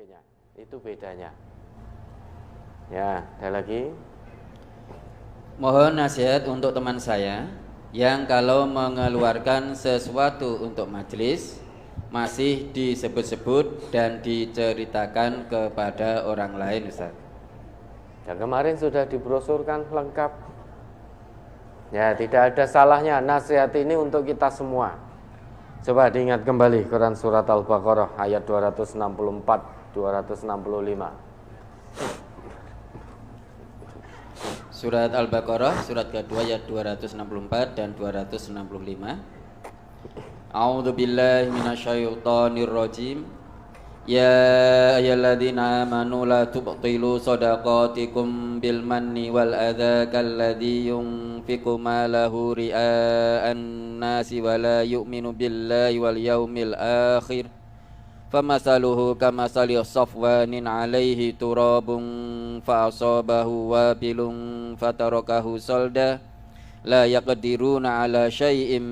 sebagainya. Itu bedanya. Ya, ada lagi. Mohon nasihat untuk teman saya yang kalau mengeluarkan sesuatu untuk majelis masih disebut-sebut dan diceritakan kepada orang lain, Ustaz. Ya, kemarin sudah dibrosurkan lengkap. Ya, tidak ada salahnya. Nasihat ini untuk kita semua. Coba diingat kembali Quran surat Al-Baqarah ayat 264, 265. Surat Al-Baqarah surat kedua ayat 264 dan 265. A'udzu billahi minasyaitonir rajim. Ya ayyuhalladzina amanu la tubtilu shadaqatikum bil manni wal adza kalladzi yunfiqu malahu ria'an nasi wa la yu'minu billahi wal yaumil akhir. Famasaluhu kamasali safwanin alaihi turabun fa'asabahu wabilun fatarakahu salda la yaqdiruna ala syai'im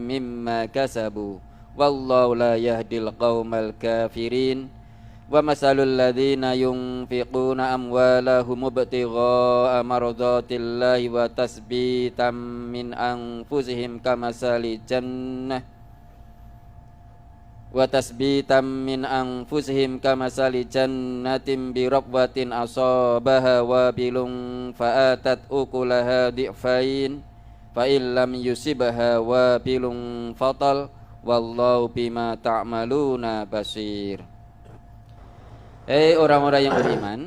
mimma kasabu wallahu la yahdil qaumal kafirin. Wa masalul ladzina yunfiquna amwalahum ibtigha'a mardatillahi wa tasbitan min anfusihim kamasali jannah wa tasbitan min anfusihim kamasali jannatin bi rabwatin asabaha wabilun fa'atat ukulaha di'fain fa illam yusibha wabilun fatal wallahu bima ta'maluna basir. Hei orang-orang yang beriman,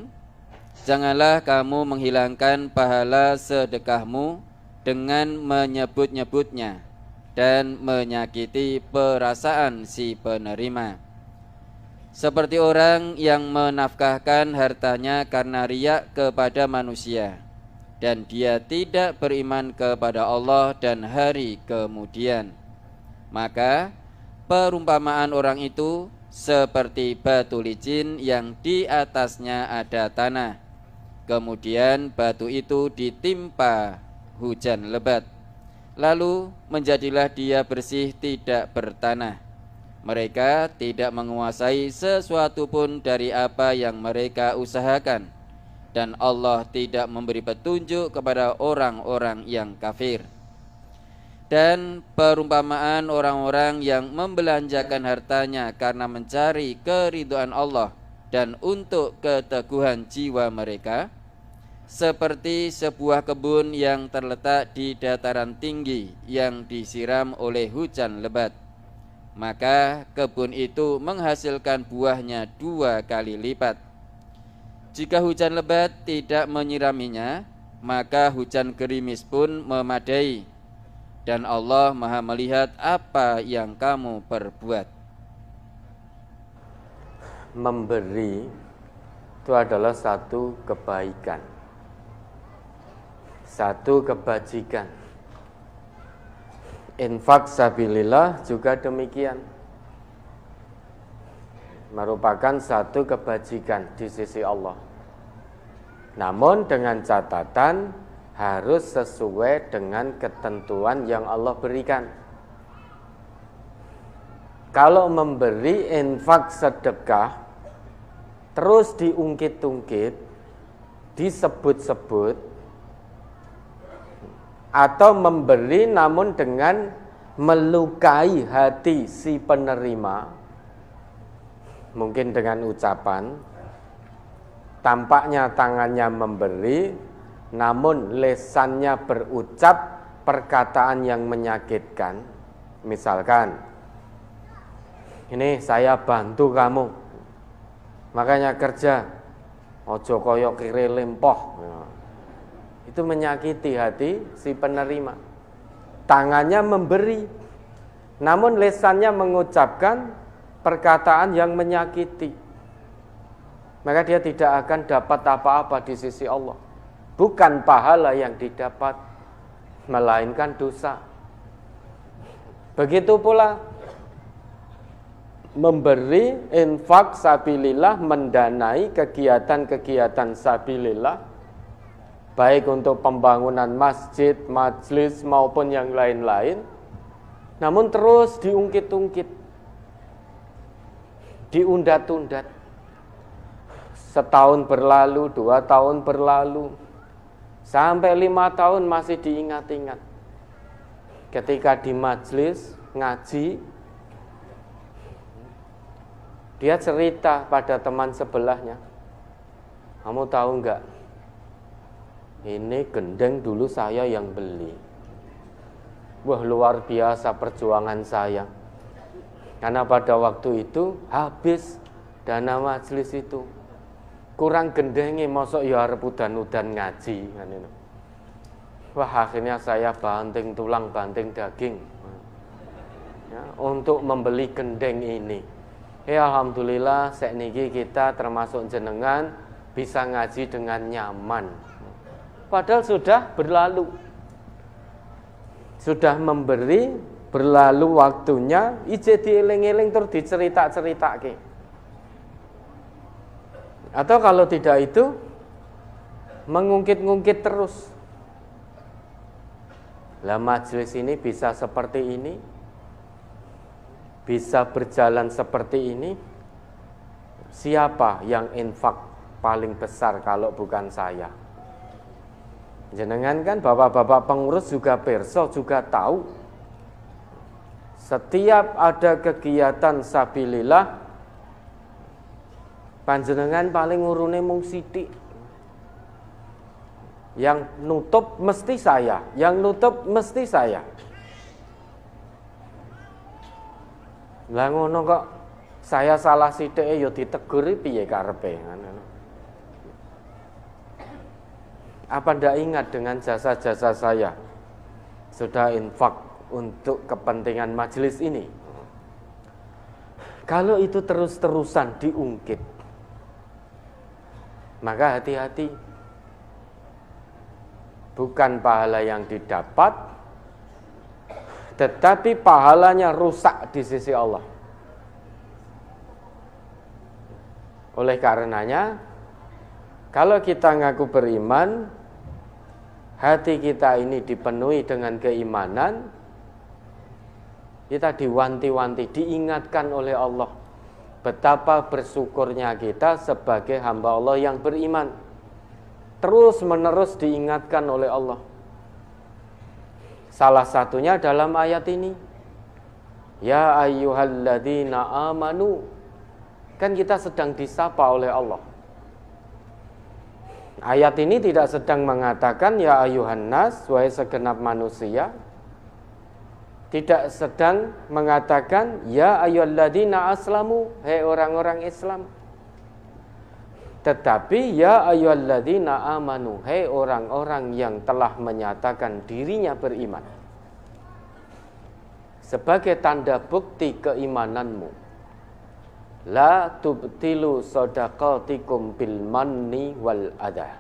janganlah kamu menghilangkan pahala sedekahmu dengan menyebut-nyebutnya dan menyakiti perasaan si penerima, seperti orang yang menafkahkan hartanya karena riya kepada manusia dan dia tidak beriman kepada Allah dan hari kemudian. Maka perumpamaan orang itu seperti batu licin yang di atasnya ada tanah, kemudian batu itu ditimpa hujan lebat, lalu menjadilah dia bersih tidak bertanah. Mereka tidak menguasai sesuatu pun dari apa yang mereka usahakan, dan Allah tidak memberi petunjuk kepada orang-orang yang kafir. Dan perumpamaan orang-orang yang membelanjakan hartanya karena mencari keridhaan Allah dan untuk keteguhan jiwa mereka, seperti sebuah kebun yang terletak di dataran tinggi yang disiram oleh hujan lebat. Maka kebun itu menghasilkan buahnya 2 kali lipat. Jika hujan lebat tidak menyiraminya, maka hujan gerimis pun memadai. Dan Allah Maha melihat apa yang kamu perbuat. Memberi itu adalah satu kebaikan, satu kebajikan. Infak sabilillah juga demikian, merupakan satu kebajikan di sisi Allah. Namun dengan catatan harus sesuai dengan ketentuan yang Allah berikan. Kalau memberi infak sedekah terus diungkit-ungkit, disebut-sebut, atau memberi namun dengan melukai hati si penerima, mungkin dengan ucapan, tampaknya tangannya memberi namun lesannya berucap perkataan yang menyakitkan. Misalkan, ini saya bantu kamu, makanya kerja, ojo koyok kiri lempoh. Itu menyakiti hati si penerima. Tangannya memberi, namun lesannya mengucapkan perkataan yang menyakiti, maka dia tidak akan dapat apa-apa di sisi Allah. Bukan pahala yang didapat, melainkan dosa. Begitu pula memberi infak sabilillah, mendanai kegiatan-kegiatan sabilillah, baik untuk pembangunan masjid, majelis maupun yang lain-lain, namun terus diungkit-ungkit, diundat-undat. setahun berlalu, 2 tahun berlalu, sampai 5 tahun masih diingat-ingat. Ketika di majelis ngaji, dia cerita pada teman sebelahnya, kamu tahu enggak, ini gendeng dulu saya yang beli. Wah, luar biasa perjuangan saya. Karena pada waktu itu habis dana majelis itu. Kurang gendenge, mosok ya arep udan-udan ngaji kan itu. Wah, akhirnya saya banting tulang, banting daging ya, untuk membeli gendeng ini. Ya alhamdulillah sakniki kita termasuk jenengan bisa ngaji dengan nyaman. Padahal sudah berlalu. Sudah memberi, berlalu waktunya, ije dieling-eling terus dicerita-ceritake. Atau kalau tidak itu mengungkit-ngungkit terus. Lah majelis ini bisa seperti ini, bisa berjalan seperti ini. Siapa yang infak paling besar kalau bukan saya? Jenengan kan bapak-bapak pengurus juga perso, juga tahu. Setiap ada kegiatan sabilillah, panjenengan paling urune mung sithik. Yang nutup mesti saya, yang nutup mesti saya. Lah ngono kok saya salah sithike ya ditegur piye karepe. Apa ndak ingat dengan jasa-jasa saya? Sudah infak untuk kepentingan majelis ini. Kalau itu terus-terusan diungkit, maka hati-hati. Bukan pahala yang didapat, tetapi pahalanya rusak di sisi Allah. Oleh karenanya, kalau kita ngaku beriman, hati kita ini dipenuhi dengan keimanan, kita diwanti-wanti, diingatkan oleh Allah betapa bersyukurnya kita sebagai hamba Allah yang beriman. Terus menerus diingatkan oleh Allah. Salah satunya dalam ayat ini, ya ayyuhalladzina amanu. Kan kita sedang disapa oleh Allah. Ayat ini tidak sedang mengatakan ya ayyuhan nas, wahai segenap manusia. Tidak sedang mengatakan ya ayyuhalladzina aslamu, hai orang-orang Islam. Tetapi ya ayyuhalladzina amanu, hai orang-orang yang telah menyatakan dirinya beriman. Sebagai tanda bukti keimananmu, la tubtilu shadaqatikum bil manni wal adha.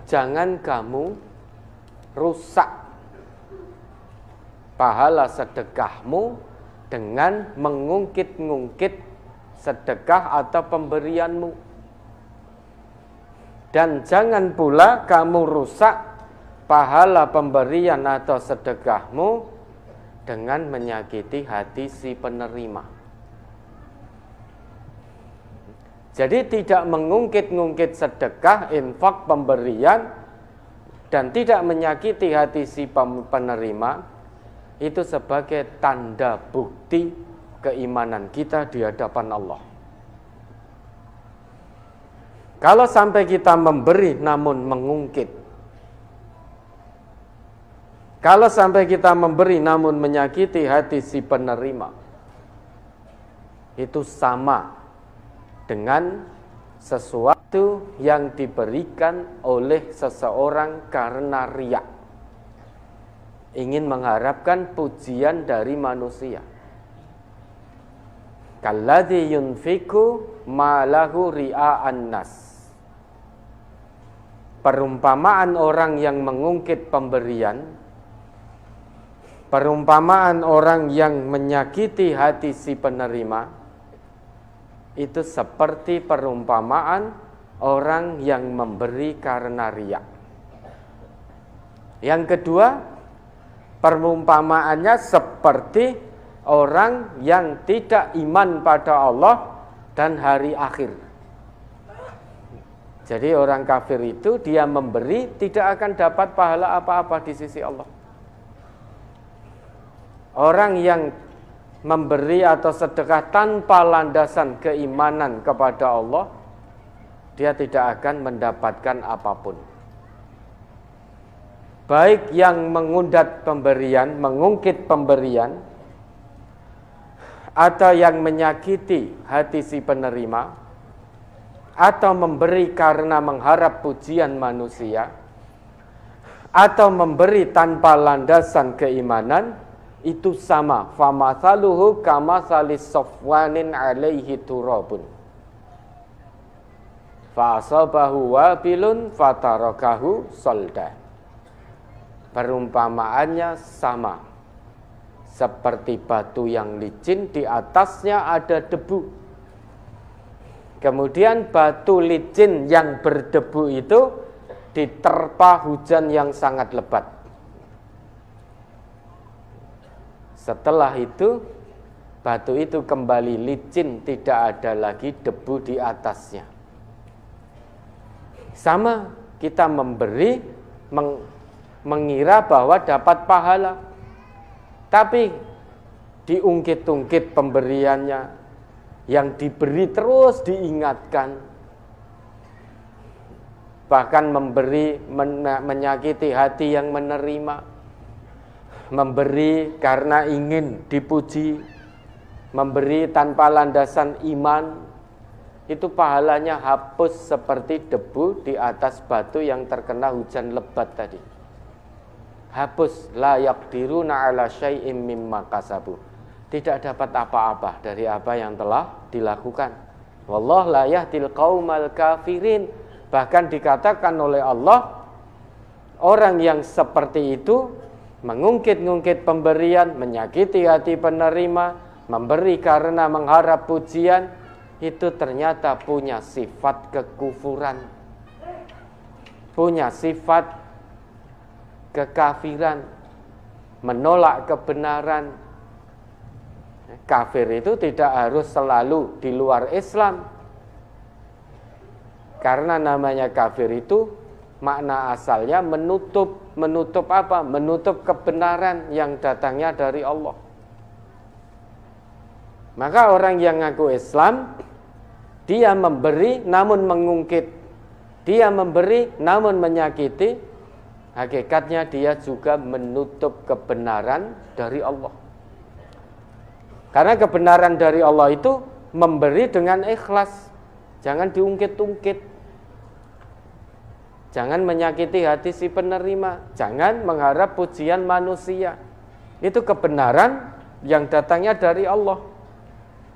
Jangan kamu rusak pahala sedekahmu dengan mengungkit-ngungkit sedekah atau pemberianmu. Dan jangan pula kamu rusak pahala pemberian atau sedekahmu dengan menyakiti hati si penerima. Jadi tidak mengungkit-ngungkit sedekah, infak, pemberian, dan tidak menyakiti hati si penerima, itu sebagai tanda bukti keimanan kita di hadapan Allah. Kalau sampai kita memberi namun mengungkit, kalau sampai kita memberi namun menyakiti hati si penerima, itu sama dengan sesuatu yang diberikan oleh seseorang karena riya, ingin mengharapkan pujian dari manusia. Kalladzi yunfiku malahu ria'an nas. Perumpamaan orang yang mengungkit pemberian, perumpamaan orang yang menyakiti hati si penerima, itu seperti perumpamaan orang yang memberi karena riya. Yang kedua, perumpamaannya seperti orang yang tidak iman pada Allah, dan hari akhir. Jadi orang kafir itu dia memberi tidak akan dapat pahala apa-apa di sisi Allah. Orang yang memberi atau sedekah tanpa landasan keimanan kepada Allah, dia tidak akan mendapatkan apapun. Baik yang mengundat pemberian, mengungkit pemberian, atau yang menyakiti hati si penerima, atau memberi karena mengharap pujian manusia, atau memberi tanpa landasan keimanan, itu sama. Famathaluhu kamathali safwanin alaihi turabun fa'asabahu wabilun fatarakahu solda. Perumpamaannya sama seperti batu yang licin, di atasnya ada debu. Kemudian batu licin yang berdebu itu diterpa hujan yang sangat lebat. Setelah itu batu itu kembali licin, tidak ada lagi debu di atasnya. Sama, kita memberi mengira bahwa dapat pahala, tapi diungkit-ungkit pemberiannya, yang diberi terus diingatkan, bahkan memberi menyakiti hati yang menerima, memberi karena ingin dipuji, memberi tanpa landasan iman, itu pahalanya hapus seperti debu di atas batu yang terkena hujan lebat tadi. Hapus, la yaqdiruna ala syai'im mimma kasabu. Tidak dapat apa-apa dari apa yang telah dilakukan. Wallahu la yahdil qaumal kafirin. Bahkan dikatakan oleh Allah, orang yang seperti itu mengungkit-ungkit pemberian, menyakiti hati penerima, memberi karena mengharap pujian, itu ternyata punya sifat kekufuran, punya sifat kekafiran, menolak kebenaran. Kafir itu tidak harus selalu di luar Islam, karena namanya kafir itu makna asalnya menutup apa? Menutup kebenaran yang datangnya dari Allah. Maka orang yang ngaku Islam, dia memberi namun mengungkit, dia memberi namun menyakiti, hakikatnya dia juga menutup kebenaran dari Allah. Karena kebenaran dari Allah itu memberi dengan ikhlas, jangan diungkit-ungkit, jangan menyakiti hati si penerima, jangan mengharap pujian manusia. Itu kebenaran yang datangnya dari Allah.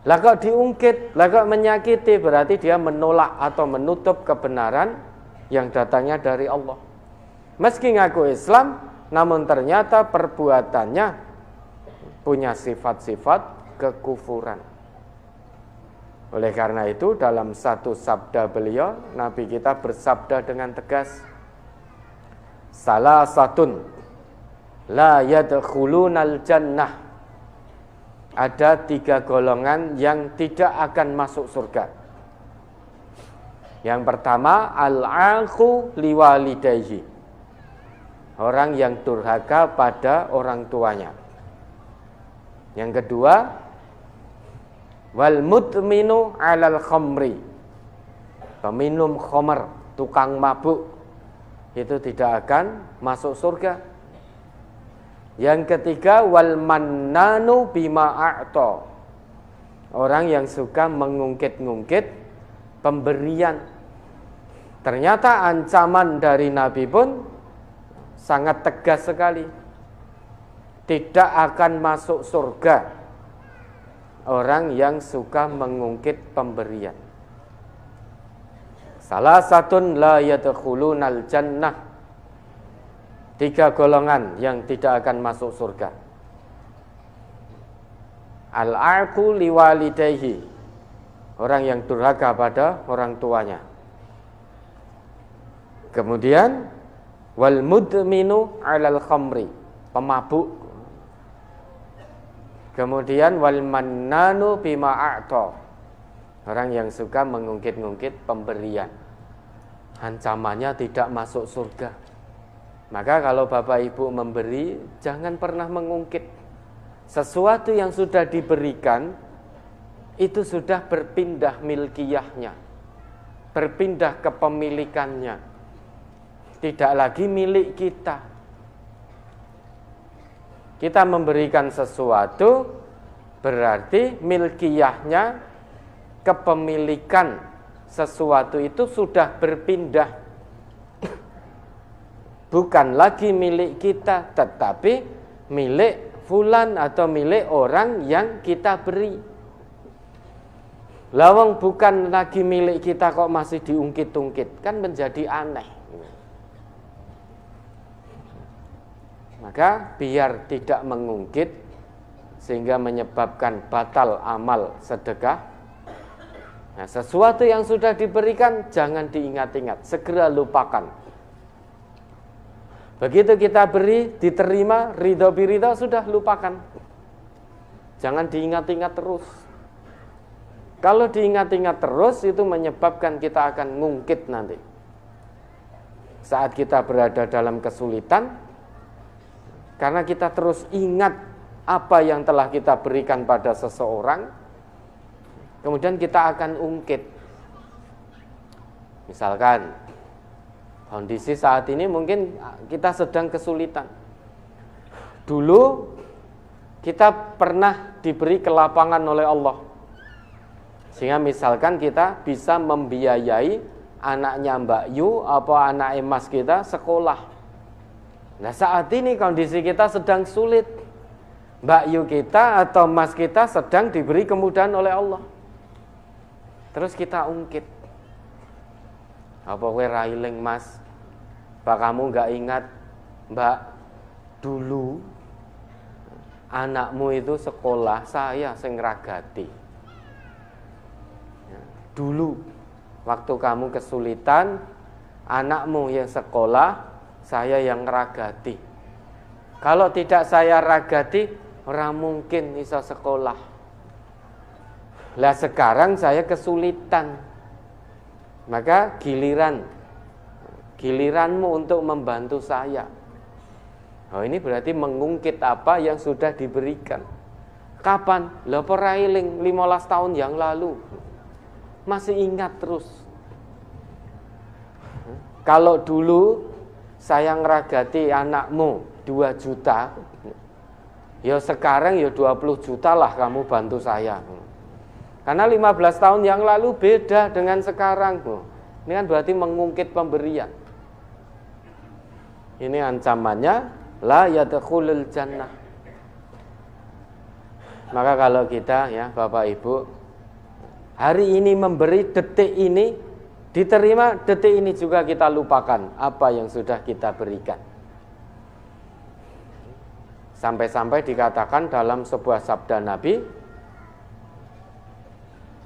Lah kok diungkit, lah kok menyakiti, berarti dia menolak atau menutup kebenaran yang datangnya dari Allah. Meski ngaku Islam, namun ternyata perbuatannya punya sifat-sifat kekufuran. Oleh karena itu dalam satu sabda beliau, Nabi kita bersabda dengan tegas, salasatun la yadkhulunal jannah. Ada 3 golongan yang tidak akan masuk surga. Yang pertama, al-aqu liwalidayhi, orang yang durhaka pada orang tuanya. Yang kedua, wal mudminu 'alal khamri, peminum khamr, tukang mabuk, itu tidak akan masuk surga. Yang ketiga, wal mannanu bima a'ta, orang yang suka mengungkit-ungkit pemberian. Ternyata ancaman dari Nabi pun sangat tegas sekali. Tidak akan masuk surga orang yang suka mengungkit pemberian. Salasatun la yadkhulunal jannah, 3 golongan yang tidak akan masuk surga. Al-aqu liwalidayhi, orang yang durhaka pada orang tuanya. Kemudian wal mudminu 'alal khamri, pemabuk. Kemudian wal mannanu bima a'ta, Orang yang suka mengungkit-ungkit pemberian, ancamannya tidak masuk surga. Maka kalau Bapak Ibu memberi, jangan pernah mengungkit. Sesuatu yang sudah diberikan, itu sudah berpindah milkiyahnya, berpindah kepemilikannya, tidak lagi milik kita. Kita memberikan sesuatu, berarti milkiyahnya, kepemilikan sesuatu itu sudah berpindah, bukan lagi milik kita, tetapi milik fulan atau milik orang yang kita beri. Lawang bukan lagi milik kita kok masih diungkit-ungkit, kan menjadi aneh. Maka biar tidak mengungkit sehingga menyebabkan batal amal sedekah. Nah, sesuatu yang sudah diberikan jangan diingat-ingat, segera lupakan. Begitu kita beri, diterima, ridho biridho, sudah lupakan. Jangan diingat-ingat terus. Kalau diingat-ingat terus, itu menyebabkan kita akan ngungkit nanti. Saat kita berada dalam kesulitan, karena kita terus ingat apa yang telah kita berikan pada seseorang, kemudian kita akan ungkit. Misalkan kondisi saat ini mungkin kita sedang kesulitan. Dulu kita pernah diberi kelapangan oleh Allah, sehingga misalkan kita bisa membiayai anaknya Mbak Yu atau anak Mas kita sekolah. Nah, saat ini kondisi kita sedang sulit. Mbak Yu kita atau Mas kita sedang diberi kemudahan oleh Allah. Terus kita ungkit. Apa kowe railing Mas? Pak kamu enggak ingat, Mbak, dulu anakmu itu sekolah saya sing ngragati. Dulu waktu kamu kesulitan, anakmu yang sekolah, saya yang ngragati. Kalau tidak saya ragati, ora mungkin bisa sekolah. Lah sekarang saya kesulitan, maka giliranmu untuk membantu saya. Oh, ini berarti mengungkit apa yang sudah diberikan. Kapan? Lah perailing 15 tahun yang lalu. Masih ingat terus. Kalau dulu saya ngeragati anakmu 2 juta, ya sekarang ya 20 juta lah kamu bantu saya. Karena 15 tahun yang lalu beda dengan sekarang. Ini kan berarti mengungkit pemberian. Ini ancamannya, la yadkhulul jannah. Maka kalau kita ya Bapak Ibu, hari ini memberi, detik ini diterima, detik ini juga kita lupakan apa yang sudah kita berikan. Sampai-sampai dikatakan dalam sebuah sabda Nabi,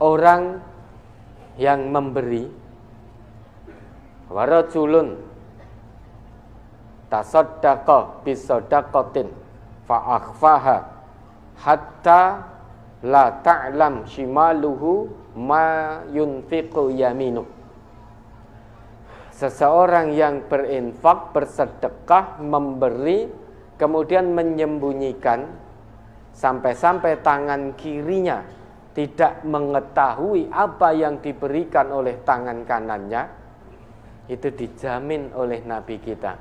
orang yang memberi, warajulun tasaddaqa bisadaqatin fa'akhfaha hatta la ta'lam shimaluhu ma yunfiqu yaminuh. Seseorang yang berinfak, bersedekah, memberi, kemudian menyembunyikan sampai-sampai tangan kirinya tidak mengetahui apa yang diberikan oleh tangan kanannya, itu dijamin oleh Nabi kita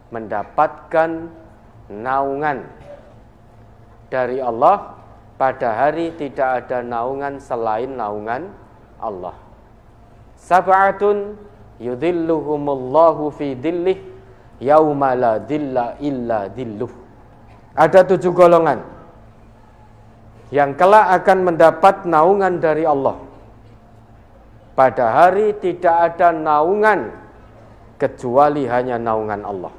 mendapatkan naungan dari Allah. Pada hari tidak ada naungan selain naungan Allah. Sab'atun yudhilluhumullahu fi dhillih yauma la dhilla illa dhilluh. Ada 7 golongan yang kelak akan mendapat naungan dari Allah. Pada hari tidak ada naungan kecuali hanya naungan Allah.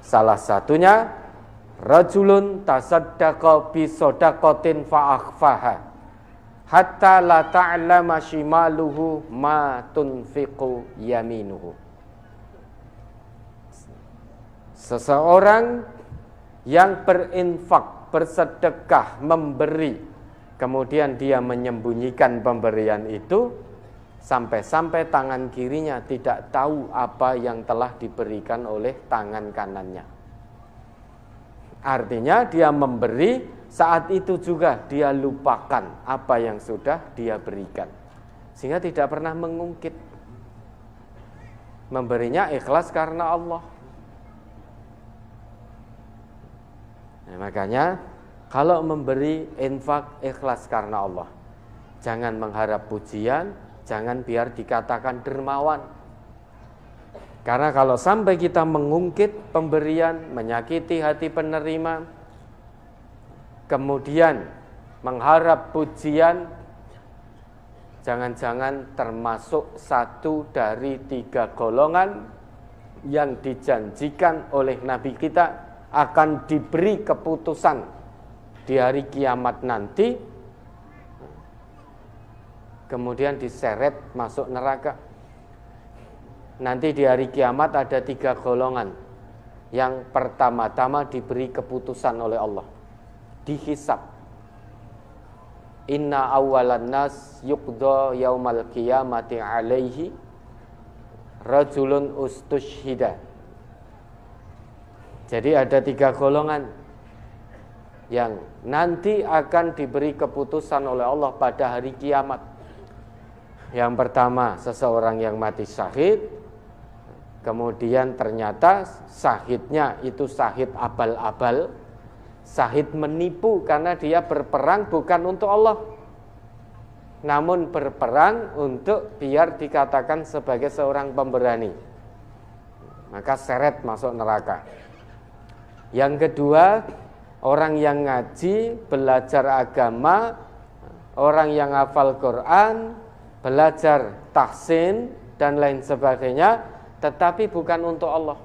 Salah satunya rajulun tasaddaqa bi shadaqatin fa'akhfaha hatta la ta'lama shimaluhu ma tunfiqu yaminuhu. Seseorang yang berinfak, bersedekah, memberi, kemudian dia menyembunyikan pemberian itu sampai-sampai tangan kirinya tidak tahu apa yang telah diberikan oleh tangan kanannya. Artinya dia memberi, saat itu juga dia lupakan apa yang sudah dia berikan, sehingga tidak pernah mengungkit. Memberinya ikhlas karena Allah. Nah, makanya kalau memberi infak ikhlas karena Allah. Jangan mengharap pujian, jangan biar dikatakan dermawan. Karena kalau sampai kita mengungkit pemberian, menyakiti hati penerima, kemudian mengharap pujian, jangan-jangan termasuk satu dari 3 golongan yang dijanjikan oleh Nabi kita akan diberi keputusan di hari kiamat nanti, kemudian diseret masuk neraka. Nanti di hari kiamat ada 3 golongan. Yang pertama-tama diberi keputusan oleh Allah, dihisab. Inna awwalan nas yuqda yaumal qiyamati alaihi rajulun ustushhida. Jadi ada 3 golongan yang nanti akan diberi keputusan oleh Allah pada hari kiamat. Yang pertama, seseorang yang mati syahid, kemudian ternyata syahidnya itu syahid abal-abal, syahid menipu karena dia berperang bukan untuk Allah, namun berperang untuk biar dikatakan sebagai seorang pemberani, maka seret masuk neraka. Yang kedua, orang yang ngaji, belajar agama, orang yang hafal Quran, belajar tahsin dan lain sebagainya, tetapi bukan untuk Allah.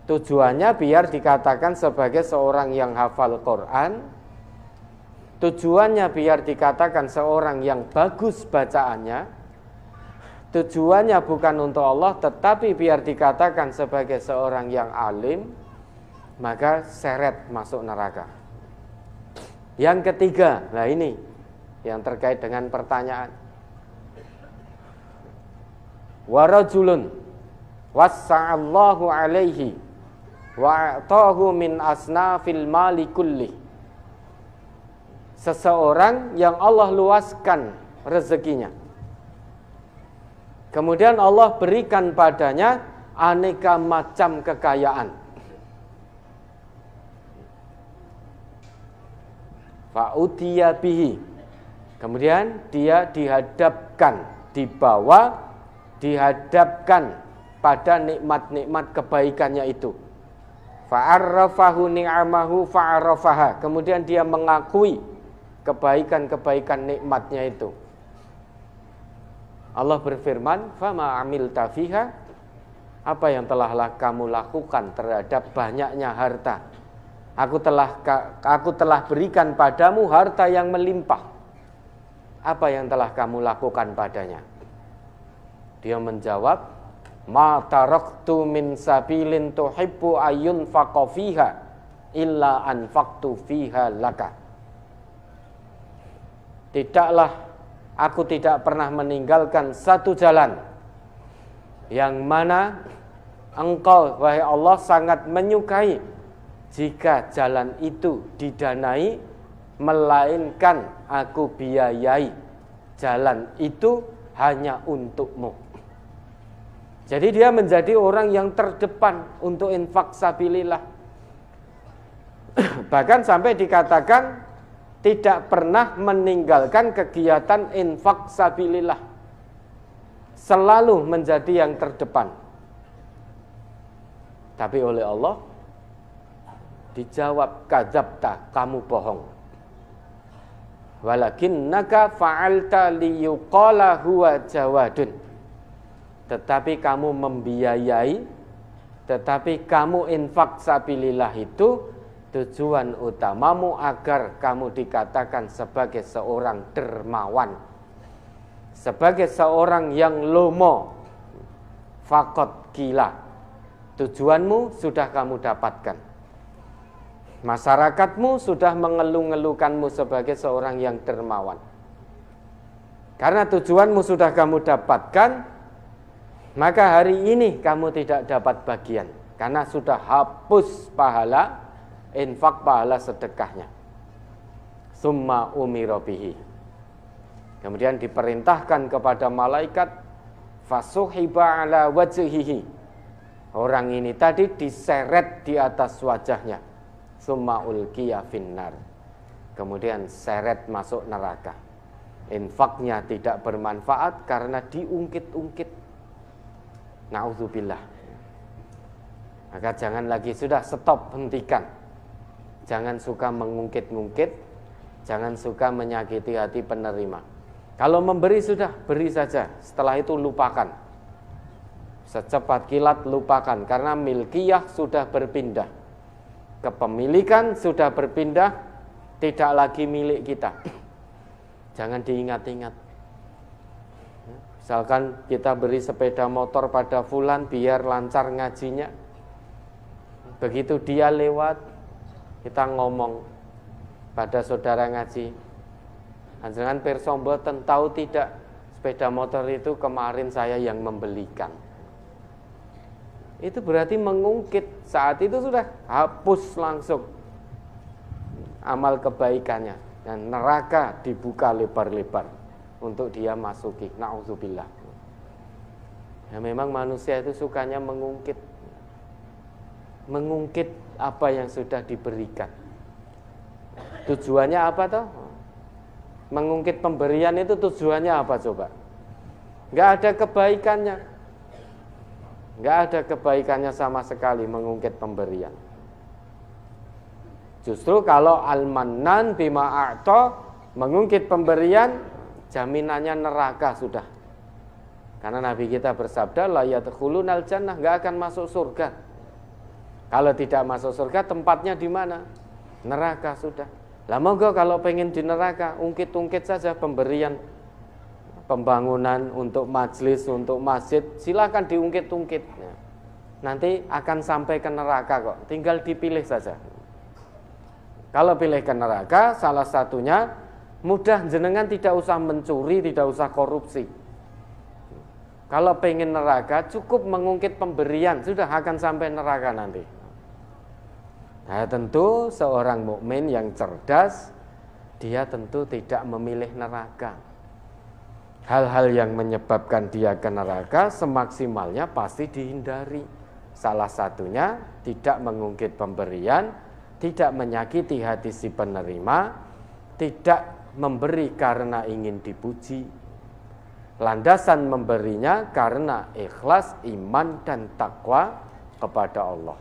Tujuannya biar dikatakan sebagai seorang yang hafal Quran, tujuannya biar dikatakan seorang yang bagus bacaannya, tujuannya bukan untuk Allah, tetapi biar dikatakan sebagai seorang yang alim, maka seret masuk neraka. Yang ketiga, nah ini yang terkait dengan pertanyaan. Warajulun wassa'allahu alaihi wa'atahu min asnafil mali kulli. Seseorang yang Allah luaskan rezekinya, kemudian Allah berikan padanya aneka macam kekayaan. Fa'utiya bihi, kemudian dia dihadapkan, dihadapkan pada nikmat-nikmat kebaikannya itu. Fa'arrafahu ni'amahu fa'arrafaha, kemudian dia mengakui kebaikan-kebaikan nikmatnya itu. Allah berfirman, fama amilta fiha, apa yang telah kamu lakukan terhadap banyaknya harta? Aku telah berikan padamu harta yang melimpah. Apa yang telah kamu lakukan padanya? Dia menjawab, ma taraktu min sabilin tuhibbu ayyunfaqa fiha illa anfaqtu fiha laka. Aku tidak pernah meninggalkan satu jalan yang mana engkau, wahai Allah, sangat menyukai jika jalan itu didanai, melainkan aku biayai jalan itu hanya untukmu. Jadi dia menjadi orang yang terdepan untuk infak sabilillah. Bahkan sampai dikatakan tidak pernah meninggalkan kegiatan infak sabilillah, selalu menjadi yang terdepan. Tapi oleh Allah dijawab, kadzabta, kamu bohong. Walakinnaka fa'alta liyuqala huwa jawadun. Tetapi kamu membiayai, tetapi kamu infak sabilillah itu tujuan utamamu agar kamu dikatakan sebagai seorang dermawan, sebagai seorang yang lomo. Faqad qila, tujuanmu sudah kamu dapatkan. Masyarakatmu sudah mengeluh-ngeluhkanmu sebagai seorang yang dermawan. Karena tujuanmu sudah kamu dapatkan, maka hari ini kamu tidak dapat bagian. Karena sudah hapus pahala infak, pahala sedekahnya. Summa umira bihi. Kemudian diperintahkan kepada malaikat, fasuhiba ala wajhihi. Orang ini tadi diseret di atas wajahnya. Summa ulqiya finnar. Kemudian seret masuk neraka. Infaknya tidak bermanfaat karena diungkit-ungkit. Na'udzubillah. Maka jangan lagi, sudah stop, hentikan. Jangan suka mengungkit-ungkit, jangan suka menyakiti hati penerima. Kalau memberi sudah, beri saja. Setelah itu lupakan. Secepat kilat lupakan, karena milkiyah sudah berpindah. Kepemilikan sudah berpindah, tidak lagi milik kita. Jangan diingat-ingat. Misalkan kita beri sepeda motor pada fulan biar lancar ngajinya. Begitu dia lewat, kita ngomong pada saudara ngaji, "Panjenengan pirsa mboten tahu tidak sepeda motor itu kemarin saya yang membelikan." Itu berarti mengungkit. Saat itu sudah hapus langsung amal kebaikannya, dan neraka dibuka lebar-lebar untuk dia masuki. Na'udzubillah. Ya, memang manusia itu sukanya mengungkit apa yang sudah diberikan. Tujuannya apa toh? Mengungkit pemberian itu tujuannya apa coba? Enggak ada kebaikannya. Enggak ada kebaikannya sama sekali mengungkit pemberian. Justru kalau al-mannan bima a'ta, mengungkit pemberian, jaminannya neraka sudah. Karena Nabi kita bersabda, la yadkhulunal jannah, enggak akan masuk surga. Kalau tidak masuk surga, tempatnya di mana? Neraka sudah. Lah monggo kalau pengen di neraka, ungkit-ungkit saja pemberian pembangunan untuk majelis, untuk masjid, silakan diungkit-ungkit. Nanti akan sampai ke neraka kok, tinggal dipilih saja. Kalau pilih ke neraka, salah satunya mudah, jenengan tidak usah mencuri, tidak usah korupsi. Kalau pengen neraka, cukup mengungkit pemberian, sudah akan sampai neraka nanti. Nah, tentu seorang mukmin yang cerdas, dia tentu tidak memilih neraka. Hal-hal yang menyebabkan dia ke neraka semaksimalnya pasti dihindari. Salah satunya tidak mengungkit pemberian, tidak menyakiti hati si penerima, tidak memberi karena ingin dipuji. Landasan memberinya karena ikhlas, iman, dan takwa kepada Allah.